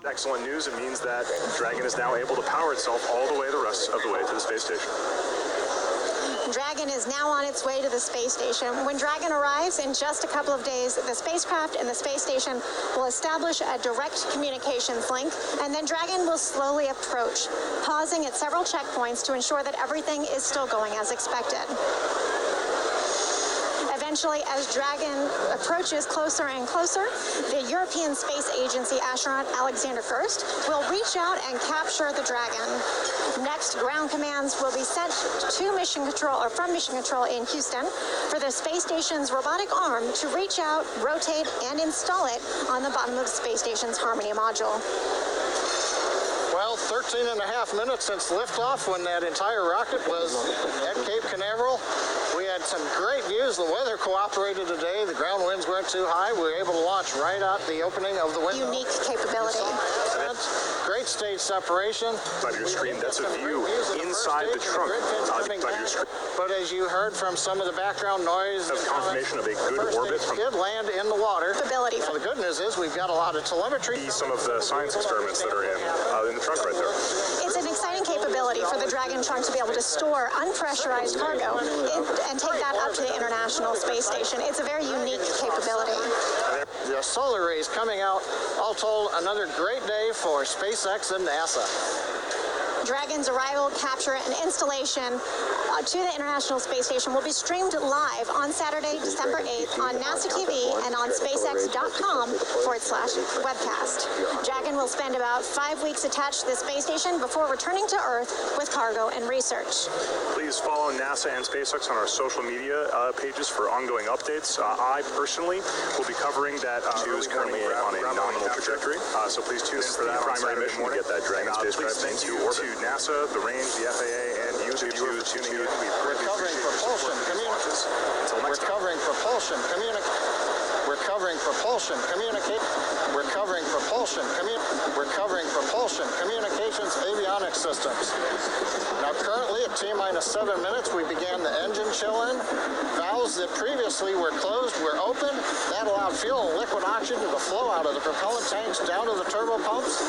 Excellent news. It means that Dragon is now able to power itself all the way the rest of the way to the space station. Dragon is now on its way to the space station. When Dragon arrives in just a couple of days, the spacecraft and the space station will establish a direct communications link, and then Dragon will slowly approach, pausing at several checkpoints to ensure that everything is still going as expected. Eventually, as Dragon approaches closer and closer, the European Space Agency astronaut Alexander Gerst will reach out and capture the Dragon. Next, ground commands will be sent to Mission Control, or from Mission Control in Houston, for the space station's robotic arm to reach out, rotate, and install it on the bottom of the space station's Harmony module. Well, 13 and a half minutes since liftoff when that entire rocket was at Cape Canaveral. We had some great views. The weather cooperated today. The ground winds weren't too high. We were able to launch right out the opening of the window. Unique capability. Great stage separation. By your screen, that's a view inside the trunk. But as you heard from some of the background noise, confirmation of a good orbit did land in the water. Capability. Well, the good news is we've got a lot of telemetry. Some of the science experiments that are in the trunk right there. It's an exciting capability for the Dragon trunk to be able to store unpressurized cargo and take that up to the International Space Station. It's a very unique capability. The solar rays coming out, all told, another great day for SpaceX and NASA. Dragon's arrival, capture, and installation to the International Space Station will be streamed live on Saturday, December 8th on NASA TV and on SpaceX.com/webcast. Dragon will spend about 5 weeks attached to the space station before returning to Earth with cargo and research. Please follow NASA and SpaceX on our social media pages for ongoing updates. I personally will be covering that news currently on a nominal trajectory, so please tune in for that primary mission to get that Dragon spacecraft into orbit. To NASA, the range, the FAA, and you if you are tuning in. Recovering propulsion communications. Recovering propulsion communications avionics systems. Now currently at T-minus 7 minutes we began the engine chill-in. Valves that previously were closed were opened. That allowed fuel and liquid oxygen to flow out of the propellant tanks down to the turbo pumps.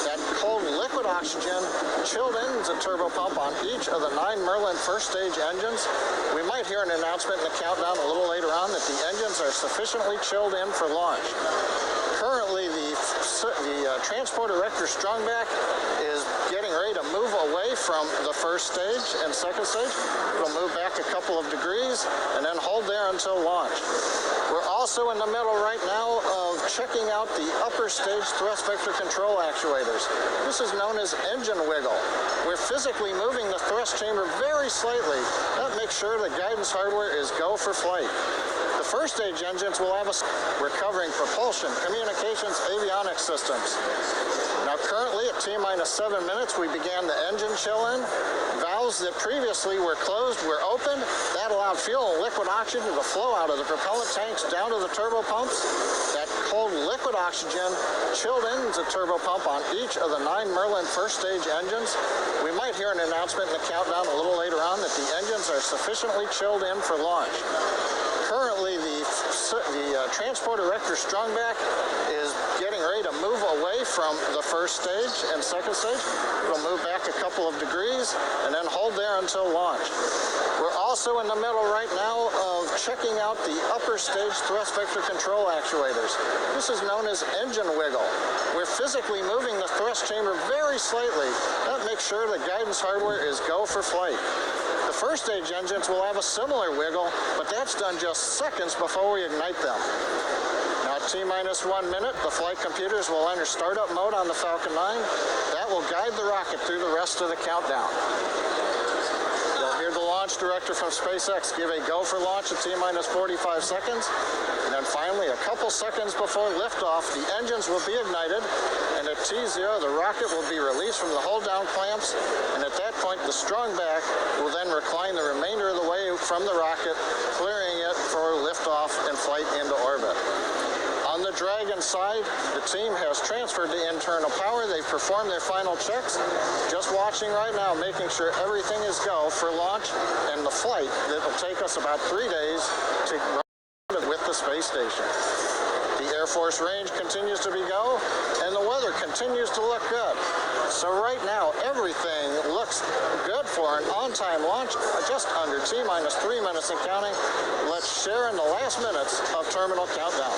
That cold liquid oxygen chilled into the turbo pump on each of the 9 Merlin first stage engines. We might hear an announcement in the countdown a little later on that the engines are sufficiently chilled in for launch. Currently, the transporter Rector Strongback is getting ready to move away from the first stage and second stage. It'll move back a couple of degrees and then hold there until launch. We're also in the middle right now of checking out the upper stage thrust vector control actuators. This is known as engine wiggle. We're physically moving the thrust chamber very slightly. That makes sure the guidance hardware is go for flight. The first stage engines will have recovering propulsion, communications, avionics systems. Now currently at T-minus 7 minutes we began the engine chill-in. Valves that previously were closed were opened. That allowed fuel and liquid oxygen to flow out of the propellant tanks down to the turbo pumps. That cold liquid oxygen chilled into the turbo pump on each of the 9 Merlin first stage engines. We might hear an announcement in the countdown a little later on that the engines are sufficiently chilled in for launch. Currently, the transporter Rector Strongback is getting ready to move away from the first stage and second stage. It'll move back a couple of degrees and then hold there until launch. We're also in the middle right now of checking out the upper stage thrust vector control actuators. This is known as engine wiggle. We're physically moving the thrust chamber very slightly. That makes sure the guidance hardware is go for flight. The first stage engines will have a similar wiggle, but that's done just seconds before we ignite them. Now at T-minus 1 minute, the flight computers will enter startup mode on the Falcon 9. That will guide the rocket through the rest of the countdown. You'll hear the launch director from SpaceX give a go for launch at T-minus 45 seconds. And then finally, a couple seconds before liftoff, the engines will be ignited. And at T0, the rocket will be released from the hold-down clamps. And at that point, the Strongback will then recline the remainder of the way from the rocket, clearing it for liftoff and flight into orbit. On the Dragon side, the team has transferred to internal power. They've performed their final checks. Just watching right now, making sure everything is go for launch and the flight that will take us about 3 days to run with the space station. The Air Force range continues to be go, and the weather continues to look good. So right now, everything looks good for an on-time launch, just under T-minus 3 minutes and counting. Let's share in the last minutes of terminal countdown.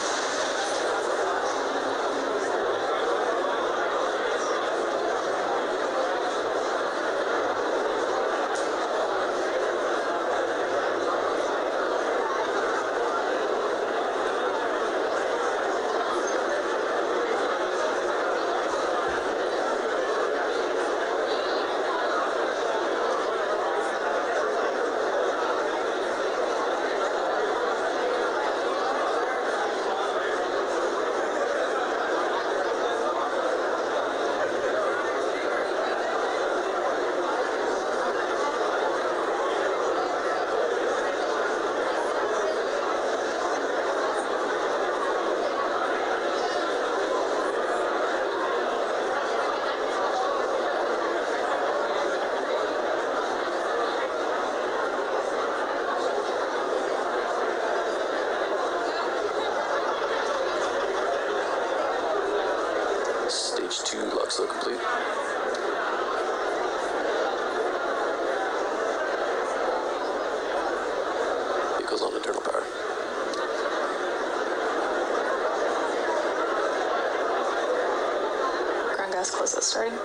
Stage 2 locks look complete. Vehicles on internal power. Ground gas closest starting.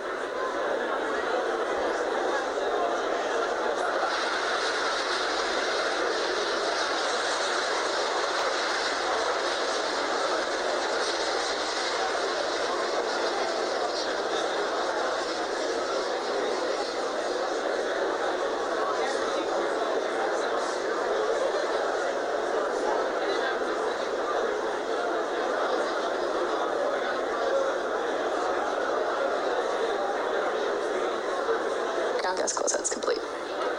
Ground gas closeout's complete.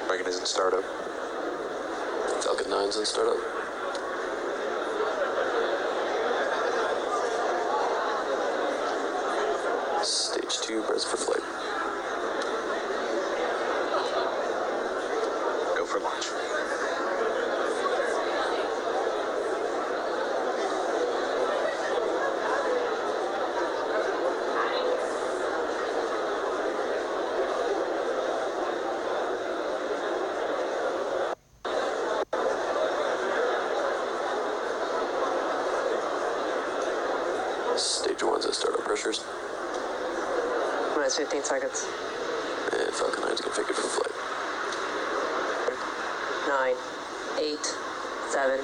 Dragon is in startup. Falcon 9's in startup. Stage 2 preps for flight. Go for launch. Stage 1's at startup pressures. Minus 15 seconds. And Falcon 9's configured for flight. 9, 8, 7,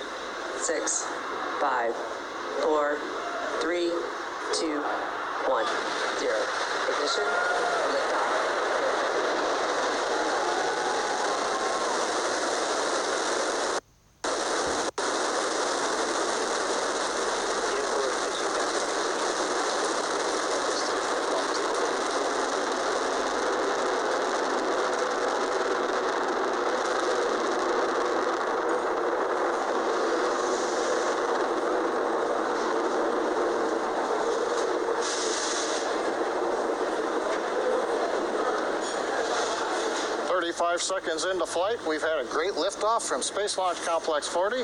6, 5, 4, 3, 2, 1, 0. Ignition, liftoff. Five seconds into flight, we've had a great liftoff from Space Launch Complex 40.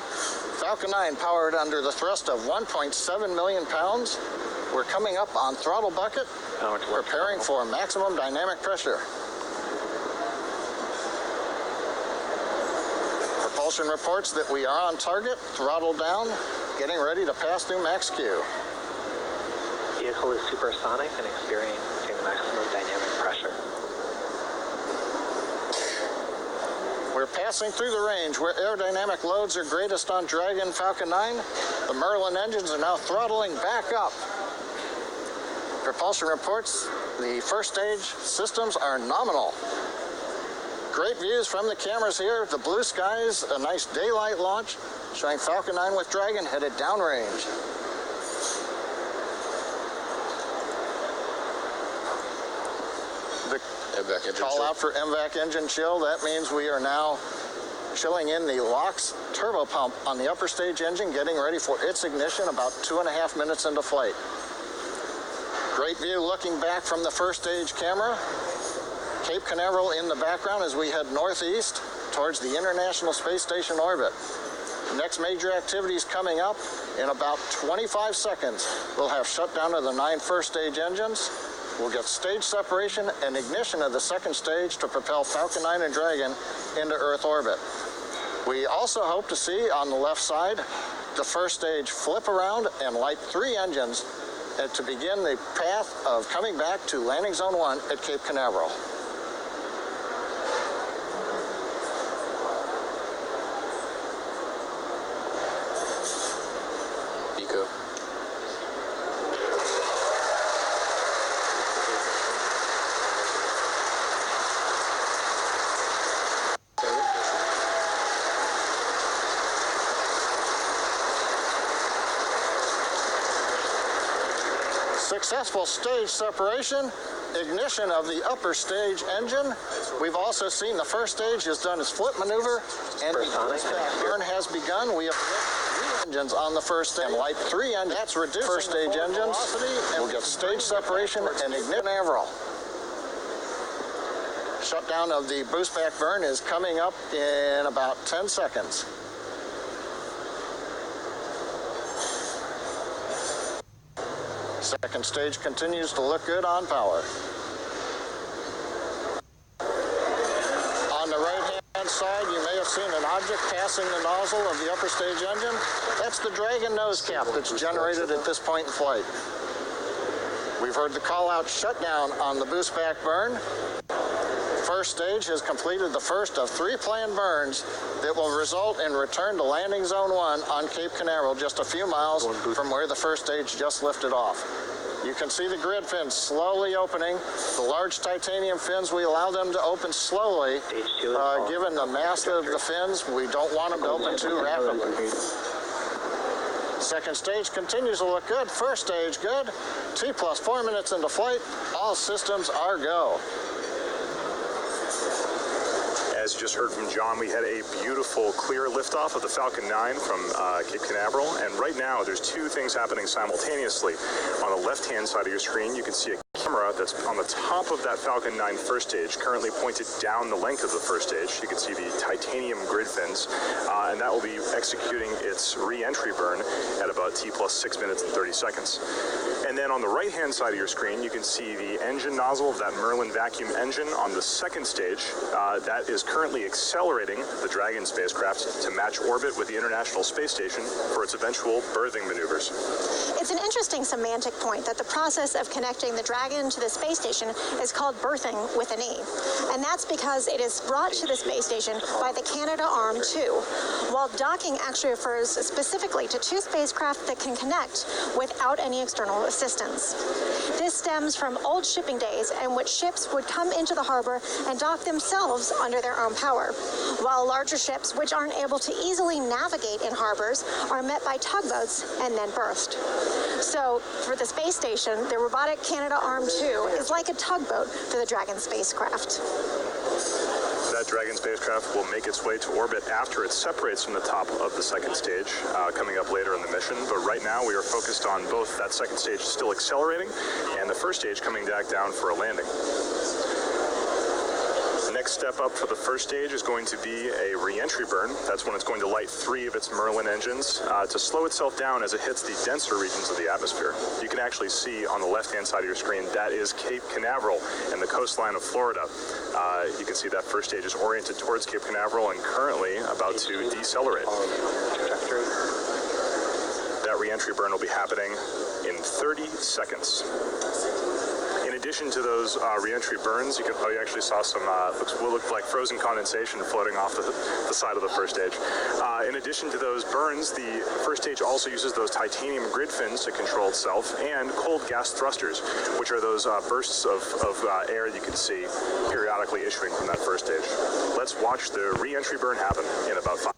Falcon 9 powered under the thrust of 1.7 million pounds. We're coming up on throttle bucket, preparing for maximum dynamic pressure. Propulsion reports that we are on target, throttle down, getting ready to pass through max Q. Vehicle is supersonic and experiencing maximum dynamic pressure. We're passing through the range where aerodynamic loads are greatest on Dragon Falcon 9. The Merlin engines are now throttling back up. Propulsion reports the first stage systems are nominal. Great views from the cameras here. The blue skies, a nice daylight launch, showing Falcon 9 with Dragon headed downrange. Call out for MVAC engine chill. That means we are now chilling in the LOX turbo pump on the upper stage engine, getting ready for its ignition about 2.5 minutes into flight. Great view looking back from the first stage camera. Cape Canaveral in the background as we head northeast towards the International Space Station orbit. Next major activities coming up In about 25 seconds, we'll have shutdown of the 9 first stage engines. We'll get stage separation and ignition of the second stage to propel Falcon 9 and Dragon into Earth orbit. We also hope to see on the left side the first stage flip around and light 3 engines to begin the path of coming back to Landing Zone 1 at Cape Canaveral. Eco. Successful stage separation, ignition of the upper stage engine. We've also seen the first stage has done its flip maneuver, and the burn has begun. We have 3 engines on the first stage, and light 3 engines. That's reduced first stage engines. We'll get stage separation and ignition. Canaveral. Shutdown of the boost back burn is coming up in about 10 seconds. Second stage continues to look good on power. On the right-hand side, you may have seen an object passing the nozzle of the upper stage engine. That's the Dragon nose cap that's generated at this point in flight. We've heard the call-out shutdown on the boost back burn. First stage has completed the first of 3 planned burns that will result in return to Landing Zone 1 on Cape Canaveral, just a few miles from where the first stage just lifted off. You can see the grid fins slowly opening. The large titanium fins, we allow them to open slowly. Given the mass of the fins, we don't want them to open too rapidly. Second stage continues to look good. First stage good. T plus 4 minutes into flight. All systems are go. As you just heard from John, we had a beautiful, clear liftoff of the Falcon 9 from Cape Canaveral. And right now, there's 2 things happening simultaneously. On the left-hand side of your screen, you can see a camera that's on the top of that Falcon 9 first stage, currently pointed down the length of the first stage. You can see the titanium grid fins, and that will be executing its re-entry burn at about T plus 6 minutes and 30 seconds. And then on the right-hand side of your screen, you can see the engine nozzle of that Merlin vacuum engine on the second stage. That is currently accelerating the Dragon spacecraft to match orbit with the International Space Station for its eventual berthing maneuvers. It's an interesting semantic point that the process of connecting the Dragon to the space station is called berthing with an E. And that's because it is brought to the space station by the Canadarm2, while docking actually refers specifically to 2 spacecraft that can connect without any external assistance. This stems from old shipping days in which ships would come into the harbor and dock themselves under their own power, while larger ships, which aren't able to easily navigate in harbors, are met by tugboats and then berthed. So for the space station, the robotic Canadarm2 is like a tugboat for the Dragon spacecraft. That Dragon spacecraft will make its way to orbit after it separates from the top of the second stage, coming up later in the mission. But right now, we are focused on both that second stage still accelerating and the first stage coming back down for a landing. The next step up for the first stage is going to be a re-entry burn. That's when it's going to light 3 of its Merlin engines to slow itself down as it hits the denser regions of the atmosphere. You can actually see on the left-hand side of your screen, that is Cape Canaveral and the coastline of Florida. You can see that first stage is oriented towards Cape Canaveral and currently about to decelerate. That re-entry burn will be happening in 30 seconds. In addition to those re-entry burns, you actually saw some what looked like frozen condensation floating off the side of the first stage. In addition to those burns, the first stage also uses those titanium grid fins to control itself, and cold gas thrusters, which are those bursts of air you can see periodically issuing from that first stage. Let's watch the re-entry burn happen in about 5